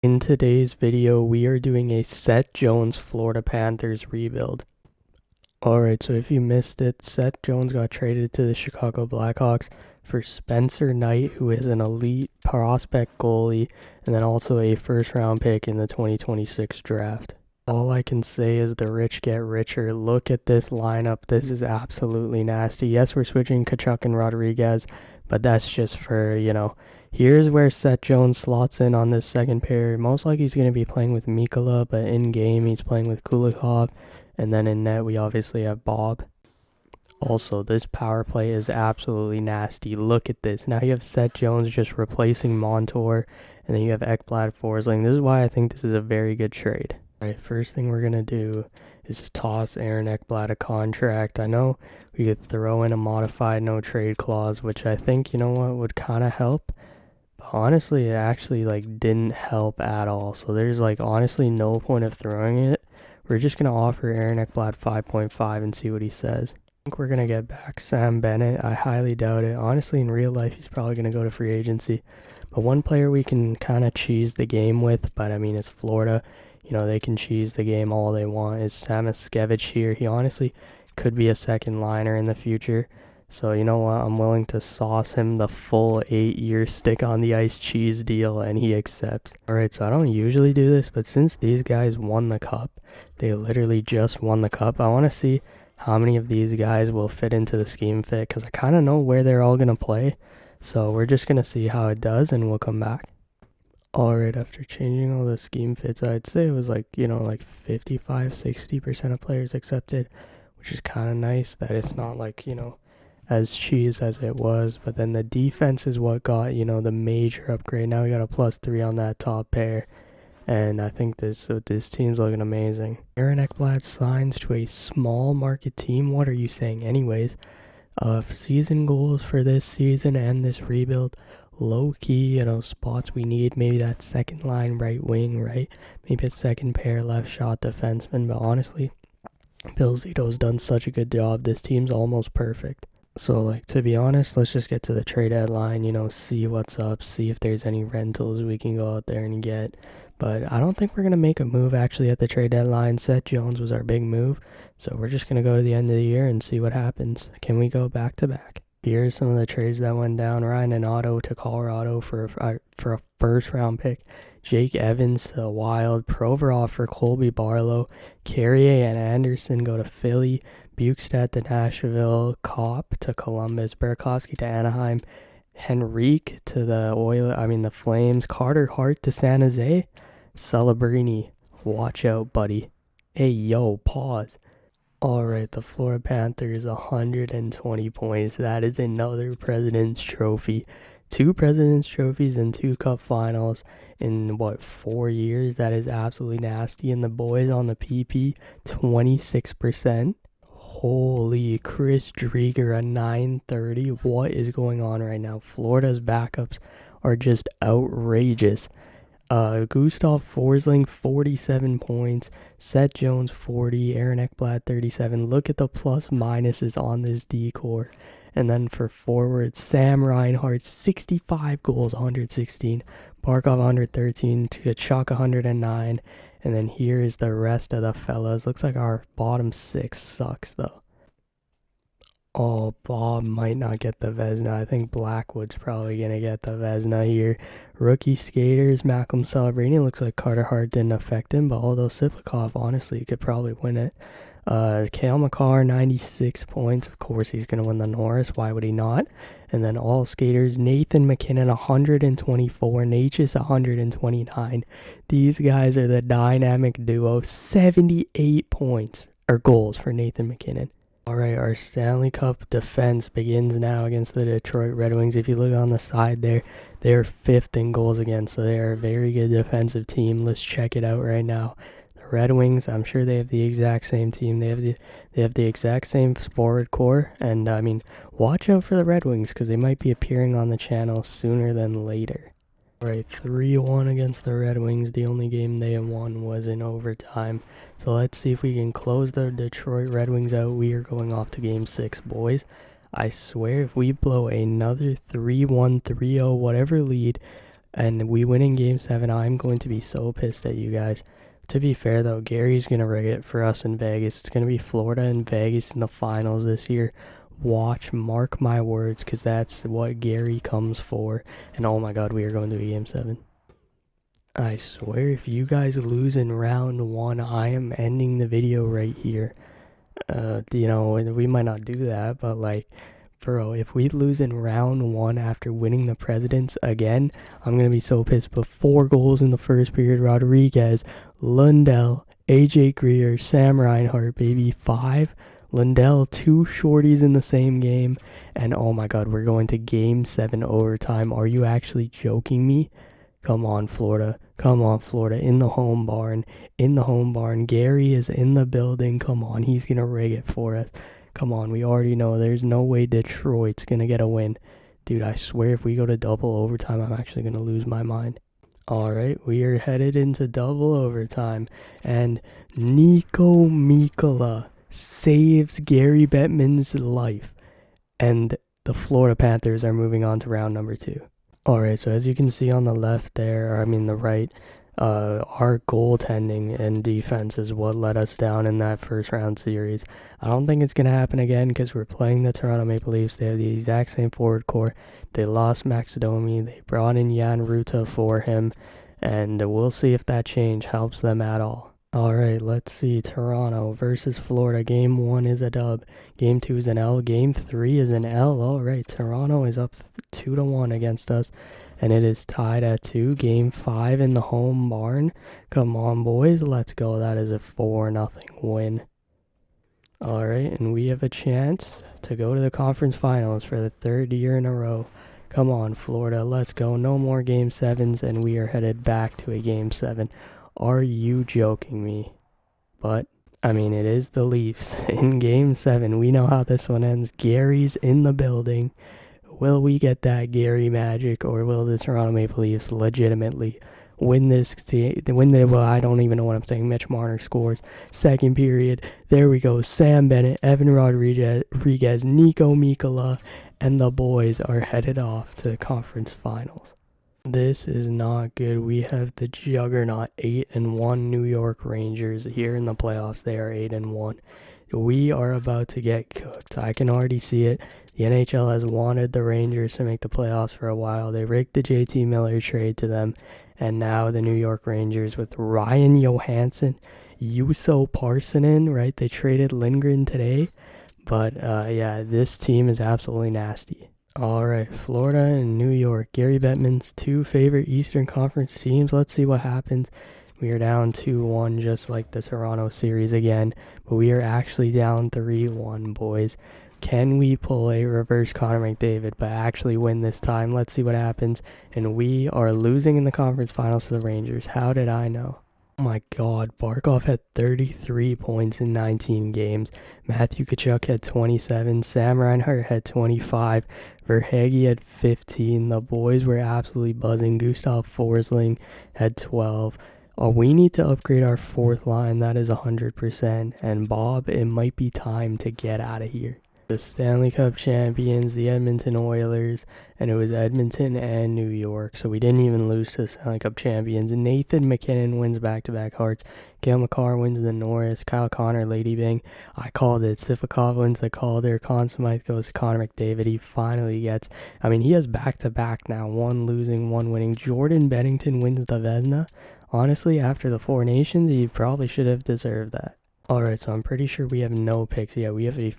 In today's video, we are doing a Seth Jones Florida Panthers rebuild. Alright, so if you missed it, Seth Jones got traded to the Chicago Blackhawks for Spencer Knight, who is an elite prospect goalie, and then also a first-round pick in the 2026 draft. All I can say is the rich get richer. Look at this lineup. This is absolutely nasty. Yes, we're switching Tkachuk and Rodriguez, but that's just for, here's where Seth Jones slots in on this second pair. Most likely he's going to be playing with Mikkola, but in game he's playing with Kulikov. And then in net we obviously have Bob. Also, this power play is absolutely nasty. Look at this. Now you have Seth Jones just replacing Montour, and then you have Ekblad Forsling. This is why I think this is a very good trade. Alright, first thing we're going to do is toss Aaron Ekblad a contract. I know we could throw in a modified no trade clause, which I think, would kind of help. But honestly, it actually, didn't help at all. So there's, honestly no point of throwing it. We're just going to offer Aaron Ekblad 5.5 and see what he says. I think we're going to get back Sam Bennett. I highly doubt it. Honestly, in real life, he's probably going to go to free agency. But one player we can kind of cheese the game with, but I mean, it's Florida. They can cheese the game all they want, is Samoskevich here. He honestly could be a second liner in the future. So you know what, I'm willing to sauce him the full 8-year stick on the ice cheese deal, and he accepts. Alright, so I don't usually do this, but since these guys won the cup, they literally just won the cup, I want to see how many of these guys will fit into the scheme fit, because I kind of know where they're all going to play. So we're just going to see how it does, and we'll come back. Alright, after changing all the scheme fits, I'd say it was 55-60% of players accepted, which is kind of nice that it's not as cheese as it was. But then the defense is what got, the major upgrade. Now we got a +3 on that top pair, and I think this team's looking amazing. Aaron Ekblad signs to a small market team. What are you saying anyways? Season goals for this season and this rebuild, low key, spots we need. Maybe that second line right wing, right? Maybe a second pair left shot defenseman. But honestly, Bill Zito's done such a good job. This team's almost perfect. So, to be honest, let's just get to the trade deadline, see what's up, see if there's any rentals we can go out there and get. But I don't think we're going to make a move actually at the trade deadline. Seth Jones was our big move. So we're just going to go to the end of the year and see what happens. Can we go back to back? Here's some of the trades that went down. Ryan and Otto to Colorado for a first round pick. Jake Evans to the Wild. Provorov for Colby Barlow. Carrier and Anderson go to Philly. Bukestad to Nashville. Kopp to Columbus. Burakovsky to Anaheim. Henrique to the Flames. Carter Hart to San Jose. Celebrini, watch out, buddy. Hey, yo, pause. Alright, the Florida Panthers, 120 points. That is another President's Trophy. 2 President's Trophies and 2 Cup Finals in, 4 years? That is absolutely nasty. And the boys on the PP, 26%. Holy, Chris Drieger, a 930. What is going on right now? Florida's backups are just outrageous. Gustav Forsling, 47 points. Seth Jones, 40. Aaron Ekblad, 37. Look at the plus minuses on this D-core. And then for forwards, Sam Reinhart, 65 goals, 116. Barkov, 113. Tkachuk, 109. And then here is the rest of the fellas. Looks like our bottom 6 sucks, though. Oh, Bob might not get the Vezina. I think Blackwood's probably going to get the Vezina here. Rookie skaters, Malcolm Celebrini. Looks like Carter Hart didn't affect him, but although Sivakov, honestly, could probably win it. Cale Makar, 96 points. Of course, he's going to win the Norris. Why would he not? And then all skaters, Nathan McKinnon, 124. Natchez, 129. These guys are the dynamic duo. 78 points, or goals for Nathan McKinnon. Alright, our Stanley Cup defense begins now against the Detroit Red Wings. If you look on the side there, they're 5th in goals against, so they are a very good defensive team. Let's check it out right now. The Red Wings, I'm sure they have the exact same team. They have the exact same forward core, and watch out for the Red Wings because they might be appearing on the channel sooner than later. Alright, 3-1 against the Red Wings. The only game they won was in overtime. So let's see if we can close the Detroit Red Wings out. We are going off to Game 6, boys. I swear if we blow another 3-1, 3-0, whatever lead, and we win in Game 7, I'm going to be so pissed at you guys. To be fair, though, Gary's going to rig it for us in Vegas. It's going to be Florida and Vegas in the finals this year. Watch, mark my words, because that's what Gary comes for. And oh my god, we are going to a Game 7. I swear, if you guys lose in round 1, I am ending the video right here. We might not do that, but like, bro, if we lose in round 1 after winning the Presidents again, I'm gonna be so pissed. But 4 goals in the first period: Rodriguez, Lundell, AJ Greer, Sam Reinhart, baby. 5. Lundell, 2 shorties in the same game. And oh my god, we're going to Game 7 overtime. Are you actually joking me? Come on, Florida. Come on, Florida. In the home barn. In the home barn. Gary is in the building. Come on. He's going to rig it for us. Come on. We already know there's no way Detroit's going to get a win. Dude, I swear if we go to double overtime, I'm actually going to lose my mind. Alright, we are headed into double overtime. And Nico Mikkola saves Gary Bettman's life. And the Florida Panthers are moving on to round number 2. Alright, so as you can see on the left there, or I mean the right, our goaltending and defense is what let us down in that first round series. I don't think it's going to happen again because we're playing the Toronto Maple Leafs. They have the exact same forward core. They lost Max Domi. They brought in Jan Ruta for him, and we'll see if that change helps them at all. Alright, let's see. Toronto versus Florida. Game 1 is a dub. Game 2 is an L. Game 3 is an L. Alright, Toronto is up 2-1 against us. And it is tied at 2. Game 5 in the home barn. Come on, boys. Let's go. That is a 4-0 win. Alright, and we have a chance to go to the conference finals for the 3rd year in a row. Come on, Florida. Let's go. No more Game 7s, and we are headed back to a Game 7. Are you joking me? But, I mean, it is the Leafs in Game 7. We know how this one ends. Gary's in the building. Will we get that Gary magic, or will the Toronto Maple Leafs legitimately win this? Well, I don't even know what I'm saying. Mitch Marner scores. Second period. There we go. Sam Bennett, Evan Rodriguez, Nico Mikkola, and the boys are headed off to the conference finals. This is not good. We have the juggernaut 8-1 New York Rangers here in the playoffs. They are 8-1. We are about to get cooked. I can already see it. The NHL has wanted the Rangers to make the playoffs for a while. They rigged the JT Miller trade to them, and now the New York Rangers with Ryan Johansson, Juuso Parssinen, right? They traded Lindgren today, but yeah, this team is absolutely nasty. Alright, Florida and New York. Gary Bettman's 2 favorite Eastern Conference teams. Let's see what happens. We are down 2-1 just like the Toronto series again, but we are actually down 3-1, boys. Can we pull a reverse Connor McDavid but actually win this time? Let's see what happens. And we are losing in the conference finals to the Rangers. How did I know? Oh my god, Barkov had 33 points in 19 games. Matthew Tkachuk had 27. Sam Reinhart had 25. Verhaeghe had 15. The boys were absolutely buzzing. Gustav Forsling had 12. We need to upgrade our 4th line. That is 100%. And Bob, it might be time to get out of here. The Stanley Cup champions, the Edmonton Oilers, and it was Edmonton and New York, so we didn't even lose to the Stanley Cup champions. Nathan MacKinnon wins back-to-back Hearts. Cale Makar wins the Norris. Kyle Connor, Lady Bing. I called it. Sivakov wins the Calder. Conn Smythe goes to Connor McDavid. He finally gets, I mean, he has back-to-back now. 1 losing, 1 winning. Jordan Bennington wins the Vezina. Honestly, after the 4 Nations, he probably should have deserved that. Alright, so I'm pretty sure we have no picks yet. We have a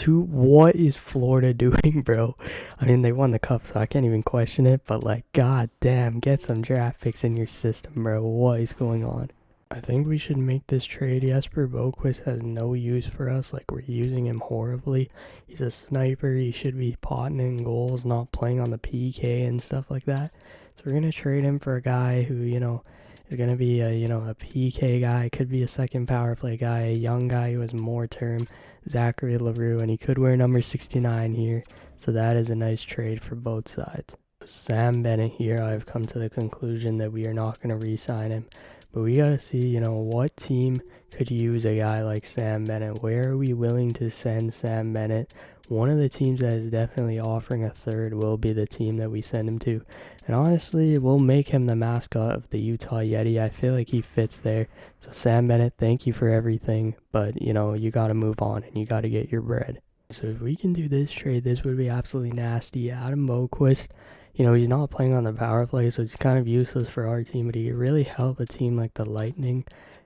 what is Florida doing, bro? I mean, they won the cup, so I can't even question it, but like, god damn, get some draft picks in your system, bro. What is going on? I think we should make this trade. Jesper Boquist has no use for us. Like, we're using him horribly. He's a sniper. He should be potting in goals, not playing on the PK and stuff like that. So we're going to trade him for a guy who, you know, is going to be a, you know, a PK guy. Could be a second power play guy, a young guy who has more term. Zachary LaRue, and he could wear number 69 here, so that is a nice trade for both sides. Sam Bennett here, I've come to the conclusion that we are not going to re-sign him, but we got to see, you know, what team could use a guy like Sam Bennett. Where are we willing to send Sam Bennett? one of the teams that is definitely offering a third will be the team that we send him to. And honestly, we'll make him the mascot of the Utah Yeti. I feel like he fits there. So Sam Bennett, thank you for everything, but you know, you gotta move on and you gotta get your bread. So if we can do this trade, this would be absolutely nasty. Adam Boquist, you know, he's not playing on the power play, so he's kind of useless for our team, but he could really help a team like the Lightning,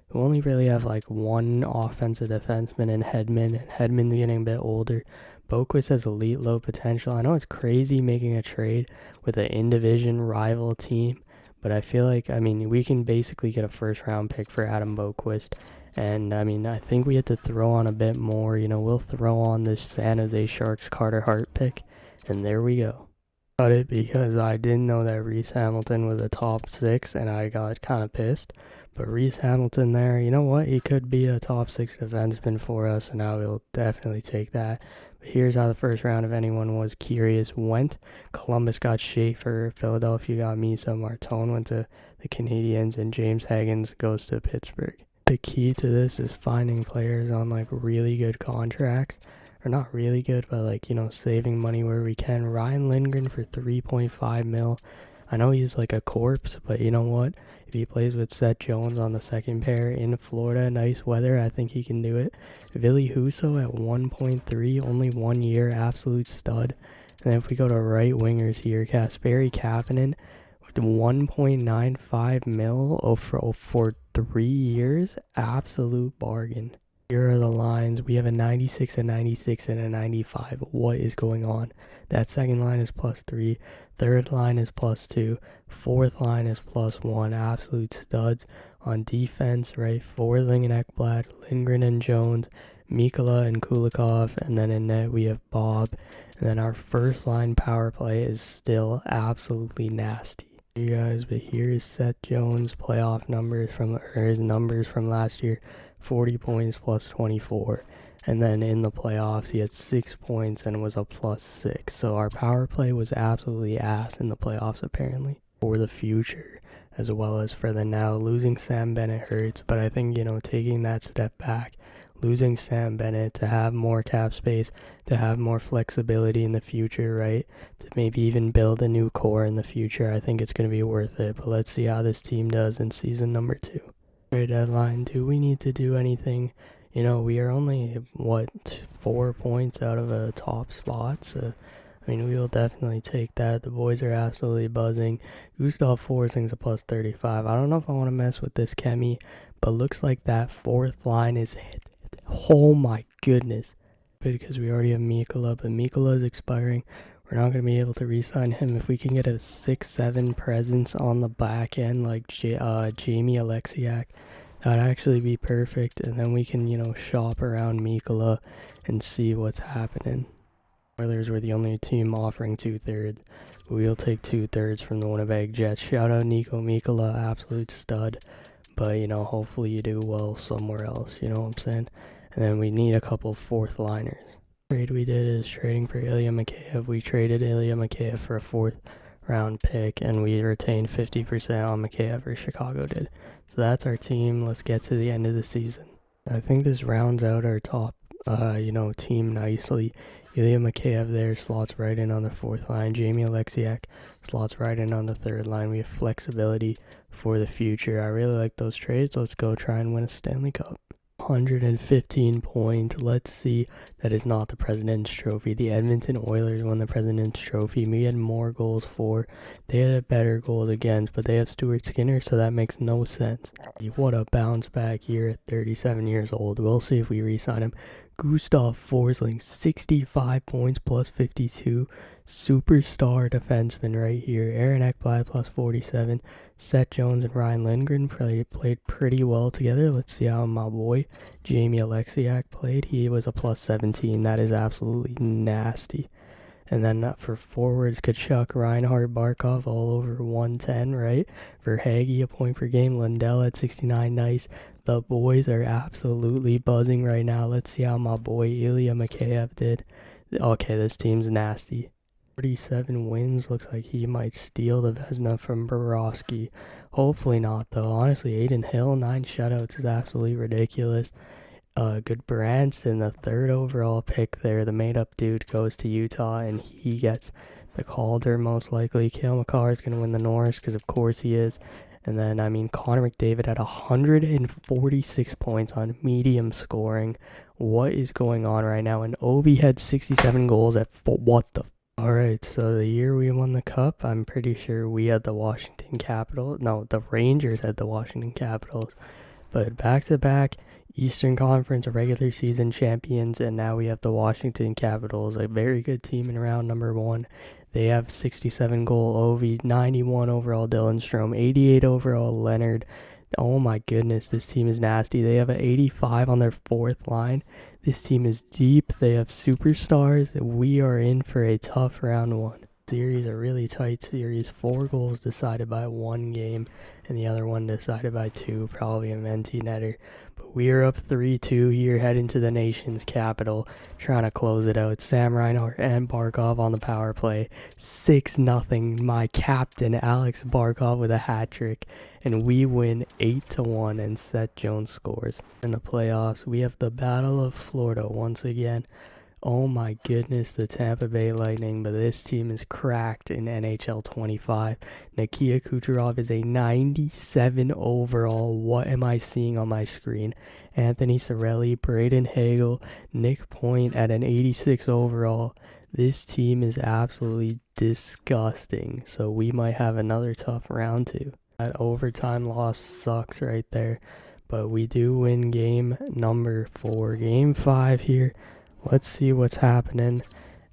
who only really have like one offensive defenseman in Hedman, and Hedman's getting a bit older. Boquist has elite low potential. I know it's crazy making a trade with an in-division rival team, but I feel like, I mean, we can basically get a first-round pick for Adam Boquist. And, I mean, I think we had to throw on a bit more. You know, we'll throw on this San Jose Sharks Carter Hart pick, and there we go. Got it because I didn't know that Reese Hamilton was a top 6, and I got kind of pissed. But Reese Hamilton there, you know what? He could be a top 6 defenseman for us, and I will definitely take that. But here's how the first round, if anyone was curious, went. Columbus got Schaefer, Philadelphia got Misa, Martone went to the Canadiens, and James Higgins goes to Pittsburgh. The key to this is finding players on like really good contracts. Or not really good, but like, you know, saving money where we can. Ryan Lindgren for 3.5 mil. I know he's like a corpse, but you know what? If he plays with Seth Jones on the second pair in Florida, nice weather, I think he can do it. Ville Husso at 1.3, only 1 year, absolute stud. And then if we go to right wingers here, Kasperi Kapanen with 1.95 mil for 3 years, absolute bargain. Here are the lines. We have a 96, a 96, and a 95. What is going on? That second line is +3. Third line is +2. Fourth line is +1. Absolute studs. On defense, right? Forsling and Ekblad, Lindgren and Jones, Mikkola and Kulikov. And then in net, we have Bob. And then our first line power play is still absolutely nasty. You guys, but here's Seth Jones' playoff numbers his numbers from last year. 40 points +24, and then in the playoffs he had 6 points and was a +6. So our power play was absolutely ass in the playoffs apparently. For the future as well as for the now, losing Sam Bennett hurts, but I think, you know, taking that step back, losing Sam Bennett to have more cap space, to have more flexibility in the future, right, to maybe even build a new core in the future, I think it's going to be worth it. But let's see how this team does in season number 2. Trade deadline, do we need to do anything? You know, we are only, 4 points out of a top spot, so, I mean, we will definitely take that. The boys are absolutely buzzing. Gustav Forsling's a +35. I don't know if I want to mess with this Chemi, but looks like that fourth line is hit. Oh my goodness. Because we already have Mikkola, but Mikkola is expiring. We're not going to be able to re-sign him. If we can get a 6-7 presence on the back end like Jamie Alexiak, that'd actually be perfect. And then we can, you know, shop around Mikkola and see what's happening. Oilers were the only team offering 2/3. But we'll take 2/3 from the Winnipeg Jets. Shout out Nico Mikkola, absolute stud. But, you know, hopefully you do well somewhere else, you know what I'm saying? And then we need a couple fourth liners. Trade we did is trading for Ilya Mikheyev. We traded Ilya Mikheyev for a 4th round pick, and we retained 50% on Mikheyev, or Chicago did. So that's our team. Let's get to the end of the season. I think this rounds out our top, team nicely. Ilya Mikheyev there slots right in on the 4th line. Jamie Alexiak slots right in on the 3rd line. We have flexibility for the future. I really like those trades. Let's go try and win a Stanley Cup. 115 points. Let's see. That is not the President's Trophy. The Edmonton Oilers won the President's Trophy. We had more goals for. They had better goals against, but they have Stuart Skinner, so that makes no sense. What a bounce back year at 37 years old. We'll see if we re-sign him. Gustav Forsling, 65 points +52. Superstar defenseman right here. Aaron Ekblad +47. Seth Jones and Ryan Lindgren played pretty well together. Let's see how my boy Jamie Alexiak played. He was a +17. That is absolutely nasty. And then for forwards, Kachuk, Reinhart, Barkov, all over 110, right? For Hagee, a point per game. Lundell at 69, nice. The boys are absolutely buzzing right now. Let's see how my boy Ilya Mikheyev did. Okay, this team's nasty. 47 wins. Looks like he might steal the Vezina from Bobrovsky. Hopefully not, though. Honestly, Aiden Hill, 9 shutouts is absolutely ridiculous. Good Branson, the 3rd overall pick there. The made-up dude goes to Utah, and he gets the Calder most likely. Cale Makar is going to win the Norris because of course he is. And then, I mean, Connor McDavid had 146 points on medium scoring. What is going on right now? And Ovi had 67 goals at what the... Alright, so the year we won the Cup, I'm pretty sure we had the Washington Capitals. No, the Rangers had the Washington Capitals. But back-to-back Eastern Conference regular season champions, and now we have the Washington Capitals, a very good team in round number 1. They have 67 goal Ovi, 91 overall Dylan Strome, 88 overall Leonard. Oh my goodness, this team is nasty. They have an 85 on their 4th line. This team is deep. They have superstars. We are in for a tough round 1. Series, a really tight series. 4 goals decided by 1 game, and the other one decided by 2, probably a Menti netter. But we are up 3-2 here, heading to the nation's capital, trying to close it out. Sam Reinhart and Barkov on the power play. 6-0. My captain, Alex Barkov, with a hat trick. And we win 8-1, and Seth Jones scores. In the playoffs, we have the Battle of Florida once again. Oh my goodness, the Tampa Bay Lightning, but this team is cracked in NHL 25. Nikita Kucherov is a 97 overall. What am I seeing on my screen? Anthony Cirelli, Braden Hagel, Nick Point at an 86 overall. This team is absolutely disgusting, so we might have another tough round 2. That overtime loss sucks right there, but we do win game number 4. Game 5 here. Let's see what's happening.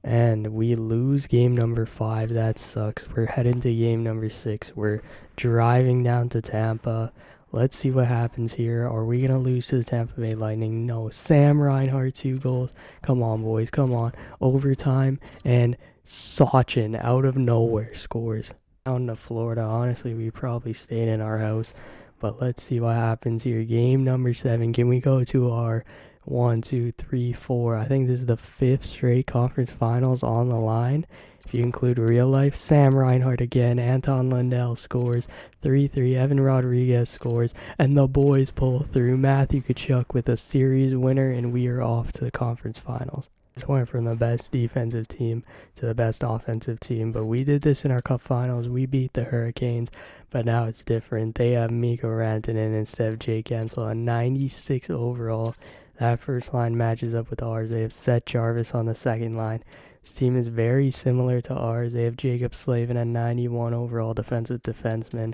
And we lose game number 5. That sucks. We're heading to game number 6. We're driving down to Tampa. Let's see what happens here. Are we going to lose to the Tampa Bay Lightning? No. Sam Reinhart, 2 goals. Come on, boys. Come on. Overtime. And Sachin, out of nowhere, scores. Down to Florida. Honestly, we probably stayed in our house. But let's see what happens here. Game number 7. Can we go to our 1, 2, 3, 4. I think this is the 5th straight conference finals on the line. If you include real life, Sam Reinhart again, Anton Lundell scores, 3-3, Evan Rodriguez scores, and the boys pull through. Matthew Tkachuk with a series winner, and we are off to the conference finals. Just went from the best defensive team to the best offensive team, but we did this in our cup finals. We beat the Hurricanes, but now it's different. They have Mikko Rantanen instead of Jake Gensel, a 96 overall. That first line matches up with ours. They have Seth Jarvis on the second line. This team is very similar to ours. They have Jacob Slavin, a 91 overall defensive defenseman.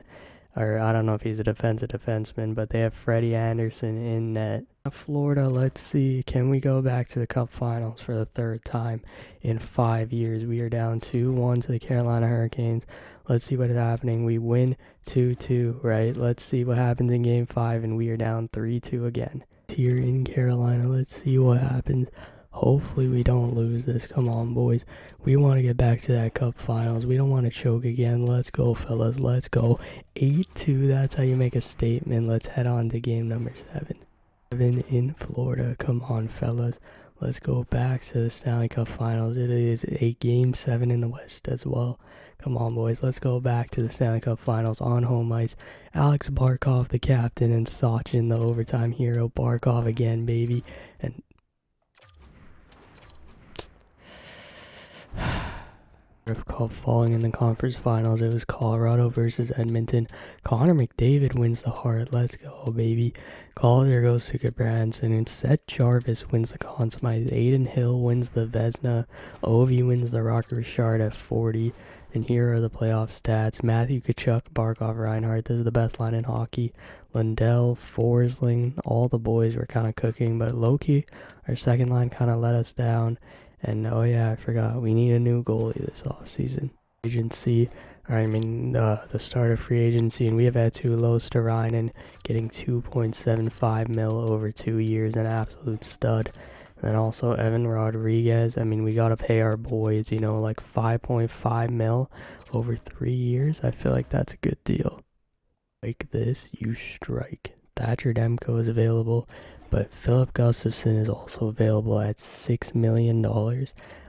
Or I don't know if he's a defensive defenseman, but they have Freddie Anderson in net. Florida, let's see. Can we go back to the Cup Finals for the 3rd time in 5 years? We are down 2-1 to the Carolina Hurricanes. Let's see what is happening. We win 2-2, right? Let's see what happens in Game 5, and we are down 3-2 again. Here in Carolina, let's see what happens. Hopefully we don't lose this. Come on, boys. We want to get back to that Cup Finals. We don't want to choke again. Let's go, fellas. Let's go. 8-2. That's how you make a statement. Let's head on to game number 7. 7 in Florida. Come on, fellas. Let's go back to the Stanley Cup Finals. It is a game 7 in the West as well. Come on, boys. Let's go back to the Stanley Cup Finals on home ice. Alex Barkov, the captain, and Sachin, the overtime hero. Barkov again, baby. And of Cup falling in the conference finals. It was Colorado versus Edmonton. Connor McDavid wins the Hart. Let's go, baby. Calder goes to Branson, and Seth Jarvis wins the Conn Smythe. Aiden Hill wins the Vezina. Ovi wins the Rocket Richard at 40. And here are the playoff stats. Matthew Tkachuk, Barkov, Reinhart. This is the best line in hockey. Lundell, Forsling, all the boys were kind of cooking, but low-key, our second line kind of let us down. And oh yeah, I forgot, we need a new goalie this offseason. Agency, the start of free agency, and we have had two Losterainen getting 2.75 mil over 2 years, an absolute stud. And then also Evan Rodriguez, we gotta pay our boys, like 5.5 mil over 3 years. I feel like that's a good deal. Like this, you strike. Thatcher Demko is available, but Philip Gustafson is also available at $6 million.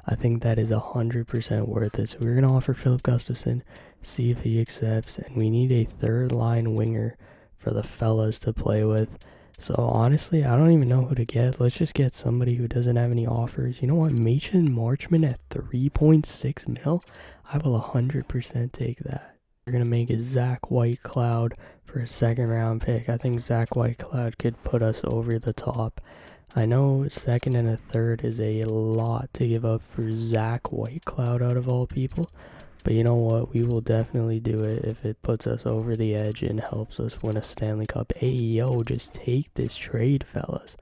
I think that is 100% worth it. So we're going to offer Philip Gustafson, see if he accepts, and we need a third line winger for the fellas to play with. So honestly, I don't even know who to get. Let's just get somebody who doesn't have any offers. You know what? Mason Marchman at 3.6 mil? I will 100% take that. We're going to make a Zach Whitecloud for a second round pick. I think Zach Whitecloud could put us over the top. I know second and a third is a lot to give up for Zach Whitecloud out of all people. But you know what? We will definitely do it if it puts us over the edge and helps us win a Stanley Cup. Hey, yo, just take this trade, fellas.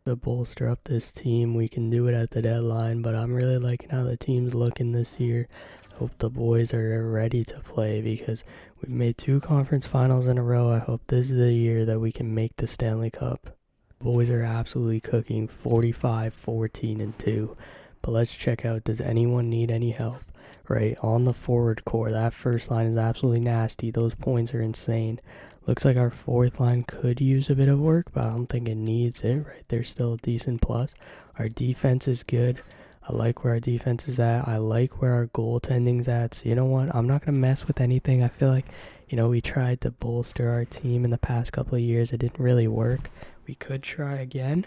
To bolster up this team, we can do it at the deadline, but I'm really liking how the team's looking this year. Hope the boys are ready to play because we've made 2 conference finals in a row. I hope this is the year that we can make the Stanley Cup. Boys are absolutely cooking 45, 14, and 2. But let's check out, does anyone need any help? Right, on the forward core, that first line is absolutely nasty. Those points are insane. Looks like our fourth line could use a bit of work, but I don't think it needs it. Right, they're still a decent plus. Our defense is good. I like where our defense is at. I like where our goaltending's at. So you know what? I'm not going to mess with anything. I feel like, we tried to bolster our team in the past couple of years. It didn't really work. We could try again.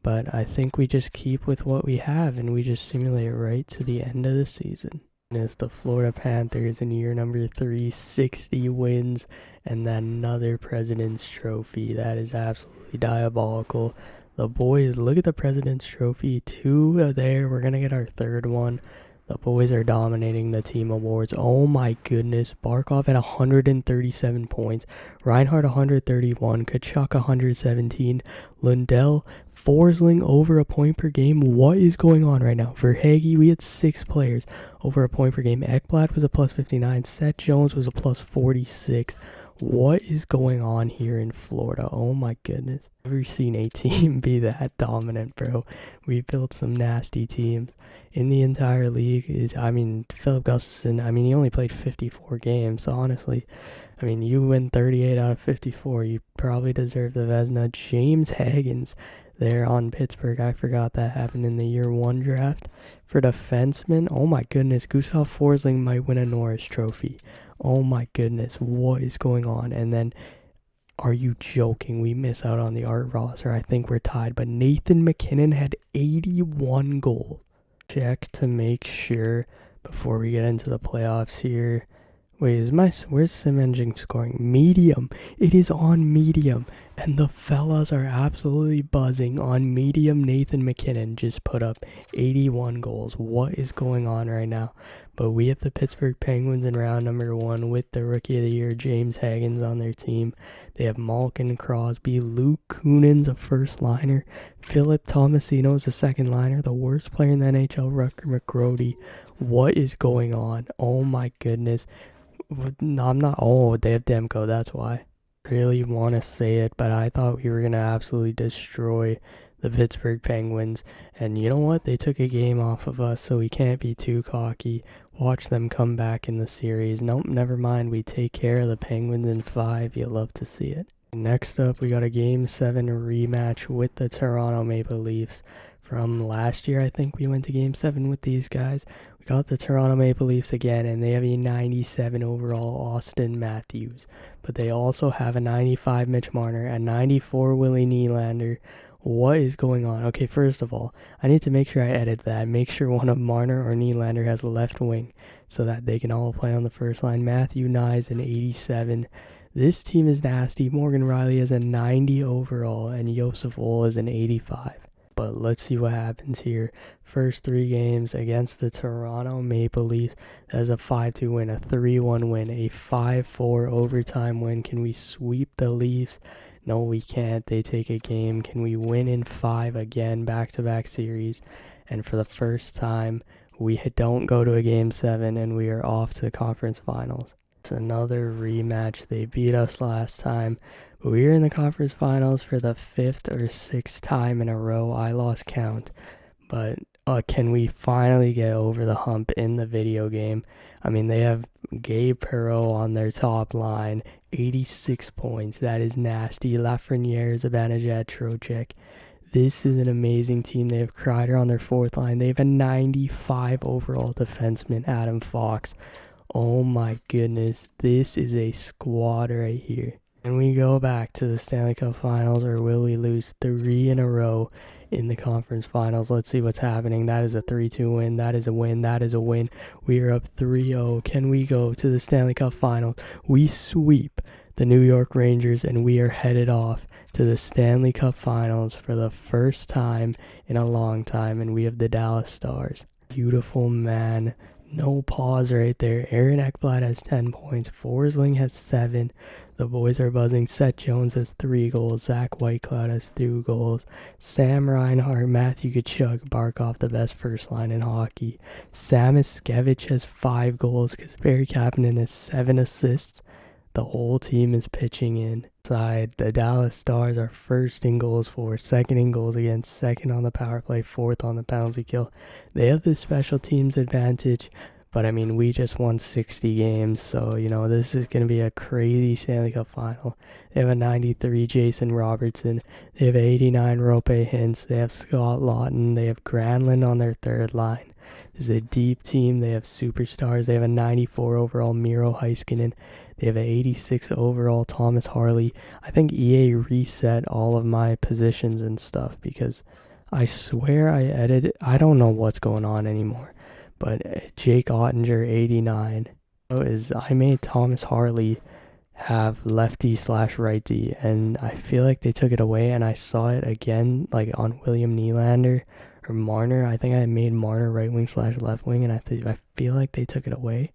But I think we just keep with what we have and we just simulate right to the end of the season. It's the Florida Panthers in year number 3, 60 wins, and then another President's Trophy. That is absolutely diabolical. The boys, look at the President's Trophy. 2 there. We're going to get our 3rd one. The boys are dominating the team awards. Oh my goodness. Barkov at 137 points. Reinhardt 131. Kachuk 117. Lundell, Forsling over a point per game. What is going on right now? For Hagee, we had 6 players over a point per game. Ekblad was a plus 59. Seth Jones was a plus 46. What is going on here in Florida? Oh my goodness. I've never seen a team be that dominant, bro. We built some nasty teams. In the entire league Philip Gustafson, he only played 54 games, so honestly, you win 38 out of 54, you probably deserve the Vezina. James Hagens there on Pittsburgh, I forgot that happened in the year 1 draft. For defenseman, oh my goodness, Gustav Forsling might win a Norris Trophy. Oh my goodness, what is going on? And then, are you joking? We miss out on the Art roster. I think we're tied, but Nathan MacKinnon had 81 goals. Check to make sure before we get into the playoffs here. Wait, where's Sim Engine scoring? Medium. It is on medium. And the fellas are absolutely buzzing on medium. Nathan MacKinnon just put up 81 goals. What is going on right now? But we have the Pittsburgh Penguins in round number 1 with the Rookie of the Year, James Hagens, on their team. They have Malkin, Crosby, Luke Kunin's a first liner. Philip Tomasino is a second liner. The worst player in the NHL, Rutger McGrody. What is going on? Oh my goodness. No, I'm not. Oh, they have Demko, that's why. Really want to say it, but I thought we were going to absolutely destroy the Pittsburgh Penguins. And you know what? They took a game off of us, so we can't be too cocky. Watch them come back in the series. Nope, never mind. We take care of the Penguins in 5. You'll love to see it. Next up, we got a Game 7 rematch with the Toronto Maple Leafs. From last year, I think we went to Game 7 with these guys. We got the Toronto Maple Leafs again, and they have a 97 overall Austin Matthews. But they also have a 95 Mitch Marner, a 94 Willie Nylander. What is going on? Okay, first of all, I need to make sure I edit that. Make sure one of Marner or Nylander has a left wing so that they can all play on the first line. Matthew Nyes an 87. This team is nasty. Morgan Riley is a 90 overall, and Joseph Woll is an 85. But let's see what happens here. First 3 games against the Toronto Maple Leafs. That is a 5-2 win, a 3-1 win, a 5-4 overtime win. Can we sweep the Leafs? No, we can't. They take a game. Can we win in 5 again, back-to-back series? And for the first time, we don't go to a Game 7, and we are off to the conference finals. It's another rematch. They beat us last time. We were in the conference finals for the 5th or 6th time in a row. I lost count. But can we finally get over the hump in the video game? They have Gabe Perreault on their top line. 86 points. That is nasty. Lafreniere, Zibanejad, Trocheck. This is an amazing team. They have Kreider on their fourth line. They have a 95 overall defenseman, Adam Fox. Oh my goodness. This is a squad right here. And we go back to the Stanley Cup Finals, or will we lose 3 in a row in the conference finals? Let's see what's happening. That is a 3-2 win. That is a win. That is a win. We are up 3-0. Can we go to the Stanley Cup Finals? We sweep the New York Rangers, and we are headed off to the Stanley Cup Finals for the first time in a long time, and we have the Dallas Stars. Beautiful, man. No pause right there. Aaron Ekblad has 10 points. Forsling has 7. The boys are buzzing. Seth Jones has 3 goals. Zach Whitecloud has 2 goals. Sam Reinhart, Matthew Tkachuk, Barkov, the best first line in hockey. Sam Iskevich has 5 goals. Kasperi Kapanen has 7 assists. The whole team is pitching in. Side, the Dallas Stars are first in goals for, second in goals against, second on the power play, fourth on the penalty kill. They have the special teams advantage. But I mean, we just won 60 games, so, you know, this is going to be a crazy Stanley Cup final. They have a 93 Jason Robertson. They have 89 Rope Hintz. They have Scott Lawton. They have Granlund on their third line. This is a deep team. They have superstars. They have a 94 overall Miro Heiskanen. They have an 86 overall Thomas Harley. I think EA reset all of my positions and stuff because I swear I don't know what's going on anymore. But Jake Ottinger, 89, I made Thomas Harley have lefty slash righty, and I feel like they took it away, and I saw it again, like on William Nylander or Marner. I think I made Marner right wing slash left wing, and I feel like they took it away,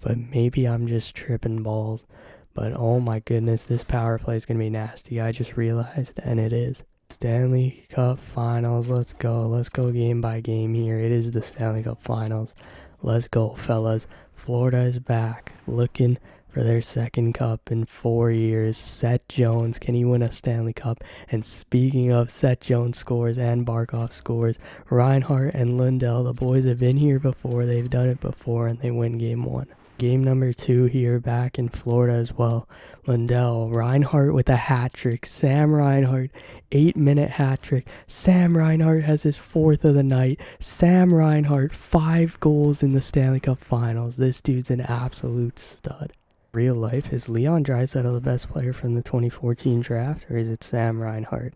but maybe I'm just tripping balls. But oh my goodness, this power play is going to be nasty. I just realized, and it is. Stanley Cup Finals, let's go game by game here. It is the Stanley Cup Finals. Let's go, fellas. Florida is back, looking for their second cup in 4 years. Seth Jones, can he win a Stanley Cup? And speaking of Seth Jones scores and Barkov scores, Reinhart and Lundell, the boys have been here before, they've done it before, and they win game 1. Game number 2 here back in Florida as well. Lundell, Reinhart with a hat trick. Sam Reinhart, 8-minute hat trick. Sam Reinhart has his 4th of the night. Sam Reinhart, 5 goals in the Stanley Cup Finals. This dude's an absolute stud. Real life, is Leon Draisaitl the best player from the 2014 draft, or is it Sam Reinhart?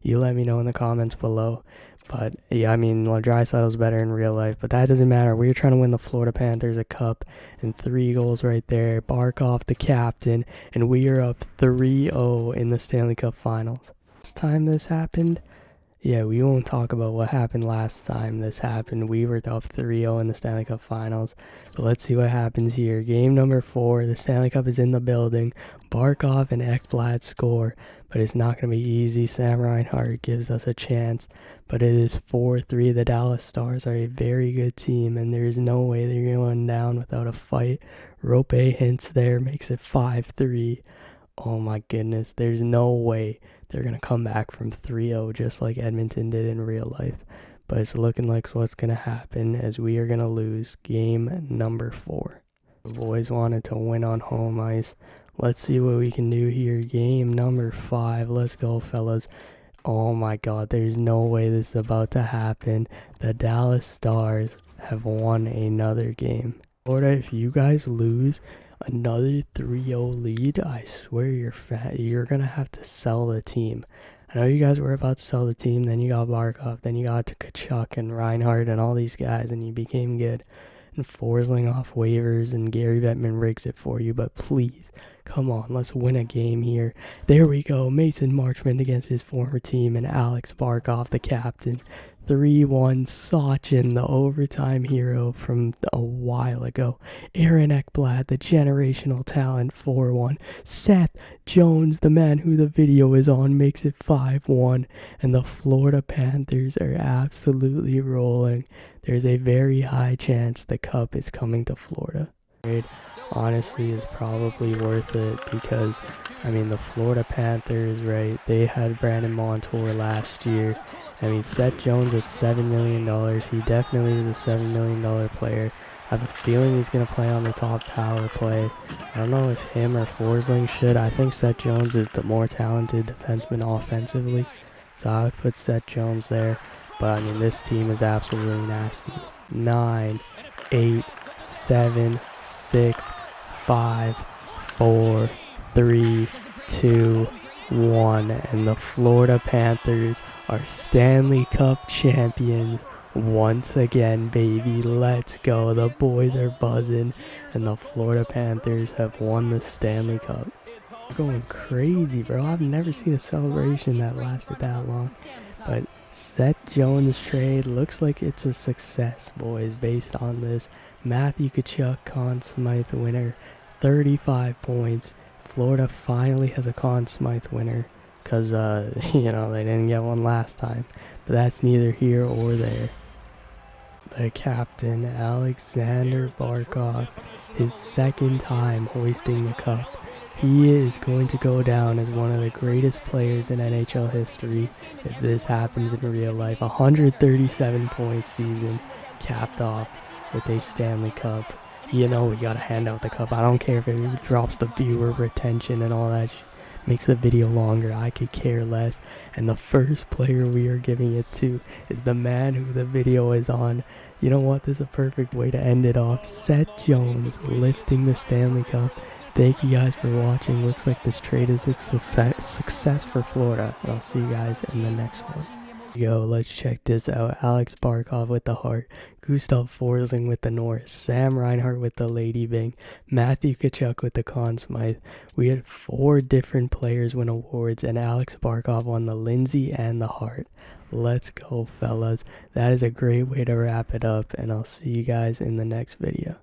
You let me know in the comments below. But yeah, I mean, Draisaitl's better in real life, but that doesn't matter. We're trying to win the Florida Panthers a cup, and 3 goals right there. Barkov, the captain, and we are up 3-0 in the Stanley Cup Finals. Last time this happened, yeah, we won't talk about what happened last time this happened. We were up 3-0 in the Stanley Cup Finals. But let's see what happens here. Game number 4, the Stanley Cup is in the building. Barkov and Ekblad score, but it's not going to be easy. Sam Reinhart gives us a chance, but it is 4-3. The Dallas Stars are a very good team, and there is no way they're going down without a fight. Rope Hintz there makes it 5-3. Oh my goodness, there's no way they're going to come back from 3-0 just like Edmonton did in real life. But it's looking like what's going to happen as we are going to lose game number 4. The boys wanted to win on home ice. Let's see what we can do here. Game number 5. Let's go, fellas. Oh my god, there's no way this is about to happen. The Dallas Stars have won another game. Florida, if you guys lose another 3-0 lead, I swear you're gonna have to sell the team. I know you guys were about to sell the team, then you got Barkov, then you got Tkachuk and Reinhart and all these guys, and you became good. And Forsling off waivers, and Gary Bettman rigs it for you, but please, come on, let's win a game here. There we go, Mason Marchment against his former team, and Alex Barkov, the captain. 3-1, Sachin, the overtime hero from a while ago. Aaron Ekblad, the generational talent, 4-1. Seth Jones, the man who the video is on, makes it 5-1. And the Florida Panthers are absolutely rolling. There's a very high chance the cup is coming to Florida. Honestly is probably worth it because, I mean, the Florida Panthers, right, they had Brandon Montour last year. I mean, Seth Jones at $7 million, he definitely is a $7 million player. I have a feeling he's going to play on the top power play. I don't know if him or Forsling should. I think Seth Jones is the more talented defenseman offensively, so I would put Seth Jones there. But, I mean, this team is absolutely nasty. 9, 8, 7, 6, 5, 4, 3, 2, 1, and the Florida Panthers are Stanley Cup champions once again, baby. Let's go. The boys are buzzing, and the Florida Panthers have won the Stanley Cup. Going crazy, bro. I've never seen a celebration that lasted that long. But Seth Jones trade looks like it's a success, boys, based on this. Matthew Tkachuk, Conn Smythe winner, 35 points. Florida finally has a Conn Smythe winner because, you know, they didn't get one last time. But that's neither here or there. The captain, Alexander Barkov, his second time hoisting the cup. He is going to go down as one of the greatest players in NHL history if this happens in real life. 137 point season capped off with a Stanley Cup. You know we gotta hand out the cup. I don't care if it drops the viewer retention and all that makes the video longer. I could care less. And the first player we are giving it to is the man who the video is on. You know what? This is a perfect way to end it off. Seth Jones lifting the Stanley Cup. Thank you guys for watching. Looks like this trade is a success for Florida. And I'll see you guys in the next one. Yo, let's check this out. Alex Barkov with the heart, Gustav Forsling with the Norris, Sam Reinhart with the Lady Bing, Matthew Tkachuk with the Conn Smythe. We had 4 different players win awards, and Alex Barkov won the Lindsay and the Hart. Let's go, fellas. That is a great way to wrap it up, and I'll see you guys in the next video.